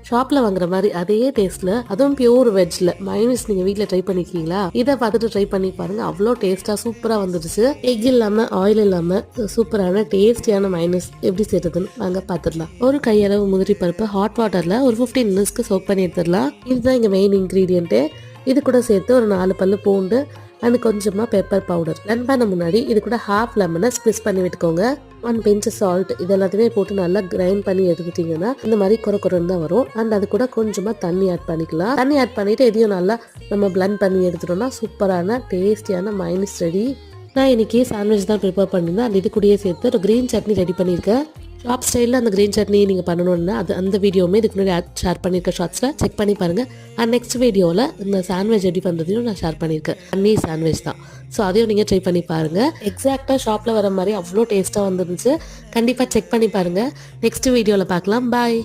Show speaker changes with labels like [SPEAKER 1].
[SPEAKER 1] ஷாப்ல வாங்குற மாதிரி அதே டேஸ்ட்ல, அதுவும் பியூர் வெஜ்ல மைனஸ் நீங்க வீட்ல ட்ரை பண்ணிருக்கீங்களா? இதை பார்த்துட்டு ட்ரை பண்ணி பாருங்க. அவ்வளோ டேஸ்டா சூப்பரா வந்துடுச்சு. எக் இல்லாம ஆயில் இல்லாம சூப்பரான டேஸ்டியான மைனஸ் எப்படி செய்யறதுன்னு வாங்க பார்த்துடலாம். ஒரு கையளவு முந்திரி பருப்பு ஹாட் வாட்டர்ல ஒரு 15 மினிட்ஸ்க்கு சோக் பண்ணி எடுத்துடலாம். இதுதான் இங்க மெயின் இன்கிரீடியன்ட். இது கூட சேர்த்து ஒரு 4 பல்லு பூண்டு அண்ட் கொஞ்சமா பெப்பர் பவுடர். ரன் பண்ண முன்னாடி இது கூட ஹாஃப் லெமனை ஸ்க்வீஸ் பண்ணி விட்டுக்கோங்க. 1 பிஞ்ச் சால்ட் இது எல்லாத்தையுமே போட்டு நல்லா கிரைண்ட் பண்ணி எடுத்துட்டீங்கன்னா இந்த மாதிரி குறைன்னு தான் வரும். அண்ட் அது கூட கொஞ்சமா தண்ணி ஆட் பண்ணிக்கலாம். தண்ணி ஆட் பண்ணிட்டு இதையும் நல்லா நம்ம பிளண்ட் பண்ணி எடுத்துட்டோம்னா சூப்பரான டேஸ்டியான மைனஸ் ரெடி. நான் இன்னைக்கு சாண்ட்விச் தான் ப்ரிப்பேர் பண்ணியிருந்தேன். அந்த இது கூடயே சேர்த்து ஒரு கிரீன் சட்னி ரெடி பண்ணியிருக்கேன். ஷாப் ஸ்டைலில் அந்த கிரீன் சட்னி நீங்கள் பண்ணணும்னா அந்த வீடியோவுமே இதுக்கு முன்னாடி ஷேர் பண்ணியிருக்கேன். ஷார்ட்ஸில் செக் பண்ணி பாருங்கள். அண்ட் நெக்ஸ்ட் வீடியோவில் இந்த சாண்ட்விச் ரெடி பண்ணுறதையும் நான் ஷேர் பண்ணியிருக்கேன். பன்னீர் சாண்ட்விச் தான். ஸோ அதையும் நீங்கள் ட்ரை பண்ணி பாருங்கள். எக்ஸாக்டாக ஷாப்பில் வர மாதிரி அவ்வளோ டேஸ்ட்டாக வந்துருந்துச்சு. கண்டிப்பாக செக் பண்ணி பாருங்கள். நெக்ஸ்ட் வீடியோவில் பார்க்கலாம். பாய்.